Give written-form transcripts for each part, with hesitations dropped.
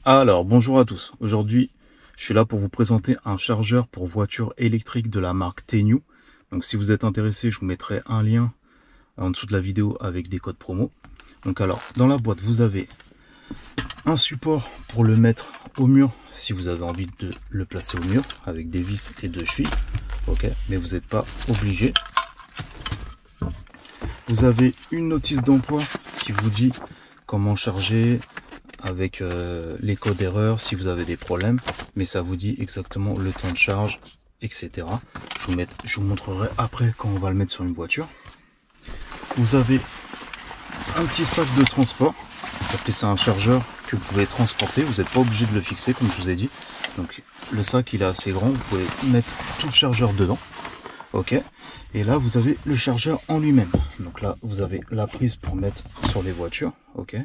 Alors, bonjour à tous. Aujourd'hui, je suis là pour vous présenter un chargeur pour voiture électrique de la marque Tennew. Donc, si vous êtes intéressé, je vous mettrai un lien en dessous de la vidéo avec des codes promo. Donc, alors, dans la boîte, vous avez un support pour le mettre au mur si vous avez envie de le placer au mur avec des vis et deux chevilles. Ok, mais vous n'êtes pas obligé. Vous avez une notice d'emploi qui vous dit comment charger, avec les codes erreurs si vous avez des problèmes, mais ça vous dit exactement le temps de charge, etc. Je vous montrerai après quand on va le mettre sur une voiture. Vous avez un petit sac de transport, parce que c'est un chargeur que vous pouvez transporter, vous n'êtes pas obligé de le fixer comme je vous ai dit. Donc le sac il est assez grand, vous pouvez mettre tout le chargeur dedans. Ok, et là vous avez le chargeur en lui-même. Donc là vous avez la prise pour mettre sur les voitures. Ok,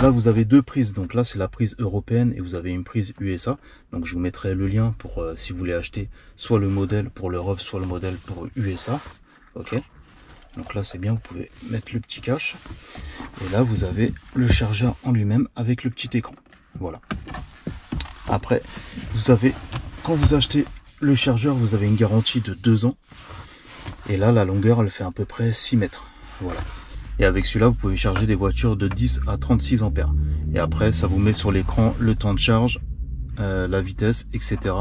là vous avez deux prises, donc là c'est la prise européenne et vous avez une prise USA. Donc je vous mettrai le lien pour si vous voulez acheter soit le modèle pour l'Europe, soit le modèle pour USA. Ok, donc là c'est bien, vous pouvez mettre le petit cache. Et là vous avez le chargeur en lui-même avec le petit écran. Voilà. Après vous avez, quand vous achetez le chargeur, vous avez une garantie de 2 ans. Et là la longueur elle fait à peu près 6 mètres. Voilà. Et avec celui-là, vous pouvez charger des voitures de 10 à 36 ampères. Et après, ça vous met sur l'écran le temps de charge, la vitesse, etc.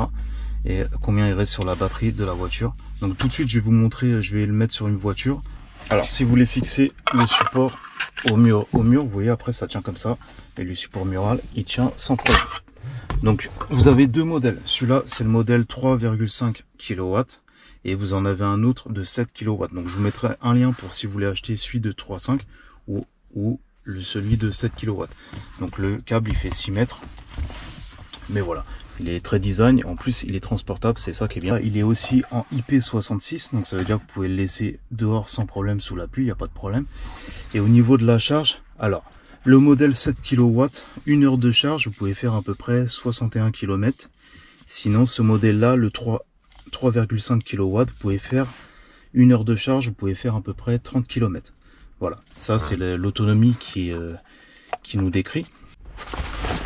Et combien il reste sur la batterie de la voiture. Donc tout de suite, je vais vous montrer, je vais le mettre sur une voiture. Alors, si vous voulez fixer le support au mur, vous voyez, après, ça tient comme ça. Et le support mural, il tient sans problème. Donc, vous avez deux modèles. Celui-là, c'est le modèle 3,5 kW. Et vous en avez un autre de 7 kW. Donc je vous mettrai un lien pour si vous voulez acheter celui de 3,5 ou celui de 7 kW. Donc le câble il fait 6 mètres. Mais voilà, il est très design. En plus il est transportable, c'est ça qui est bien. Il est aussi en IP66, donc ça veut dire que vous pouvez le laisser dehors sans problème sous la pluie, il n'y a pas de problème. Et au niveau de la charge, alors le modèle 7 kW, 1 heure de charge, vous pouvez faire à peu près 61 km. Sinon ce modèle là, le 3,5 kW, vous pouvez faire 1 heure de charge, vous pouvez faire à peu près 30 km. Voilà, ça c'est l'autonomie qui nous décrit.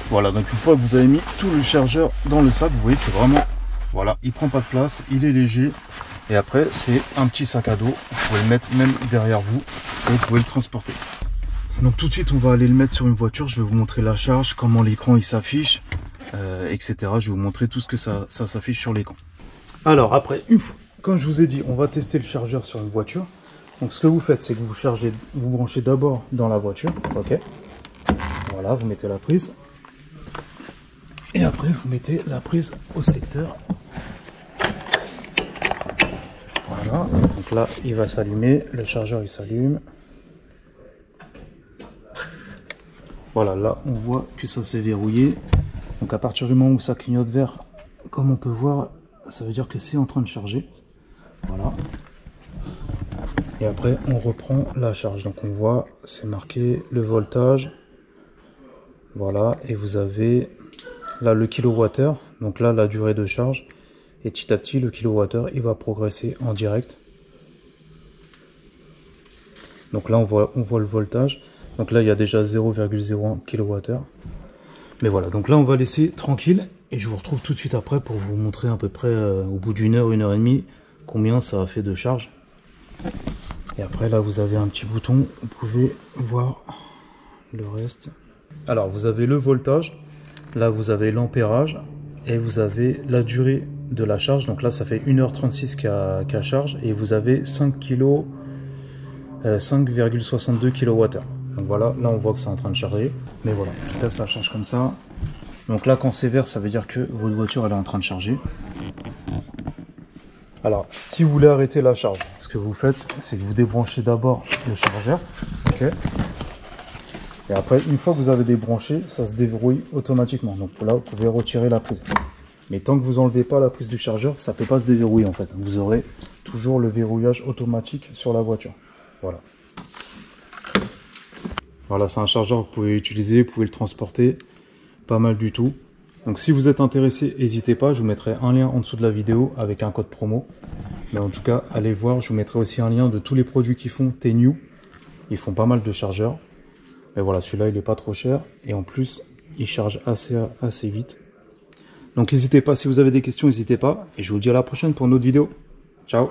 Voilà, donc une fois que vous avez mis tout le chargeur dans le sac, vous voyez, c'est vraiment, voilà, il prend pas de place, il est léger. Et après, c'est un petit sac à dos, vous pouvez le mettre même derrière vous et vous pouvez le transporter. Donc tout de suite, on va aller le mettre sur une voiture. Je vais vous montrer la charge, comment l'écran il s'affiche, etc. Je vais vous montrer tout ce que ça s'affiche sur l'écran. Alors après, une fois, comme je vous ai dit, on va tester le chargeur sur une voiture. Donc ce que vous faites, c'est que vous branchez d'abord dans la voiture. Ok. Voilà, vous mettez la prise. Et après, vous mettez la prise au secteur. Voilà. Donc là, il va s'allumer. Le chargeur, il s'allume. Voilà, là, on voit que ça s'est verrouillé. Donc à partir du moment où ça clignote vert, comme on peut voir, ça veut dire que c'est en train de charger. Voilà. Et après on reprend la charge. Donc on voit, c'est marqué le voltage. Voilà. Et vous avez là le kilowattheure. Donc là la durée de charge. Et petit à petit le kilowattheure il va progresser en direct. Donc là on voit le voltage. Donc là il y a déjà 0,01 kWh. Mais voilà, donc là on va laisser tranquille et je vous retrouve tout de suite après pour vous montrer à peu près au bout d'une heure, 1 heure et demie, combien ça a fait de charge. Et après là vous avez un petit bouton, vous pouvez voir le reste. Alors vous avez le voltage, là vous avez l'ampérage et vous avez la durée de la charge. Donc là ça fait 1h36 qu'à charge et vous avez 5,62 kWh. Donc voilà, là on voit que c'est en train de charger. Mais voilà, en tout cas ça charge comme ça. Donc là quand c'est vert, ça veut dire que votre voiture elle est en train de charger. Alors, si vous voulez arrêter la charge, ce que vous faites, c'est que vous débranchez d'abord le chargeur. Ok. Et après, une fois que vous avez débranché, ça se déverrouille automatiquement. Donc là, vous pouvez retirer la prise. Mais tant que vous n'enlevez pas la prise du chargeur, ça ne peut pas se déverrouiller en fait. Vous aurez toujours le verrouillage automatique sur la voiture. Voilà. Voilà, c'est un chargeur que vous pouvez utiliser, vous pouvez le transporter, pas mal du tout. Donc si vous êtes intéressé, n'hésitez pas, je vous mettrai un lien en dessous de la vidéo avec un code promo. Mais en tout cas, allez voir, je vous mettrai aussi un lien de tous les produits qu'ils font, Tennew. Ils font pas mal de chargeurs. Mais voilà, celui-là, il n'est pas trop cher. Et en plus, il charge assez vite. Donc n'hésitez pas, si vous avez des questions, n'hésitez pas. Et je vous dis à la prochaine pour une autre vidéo. Ciao!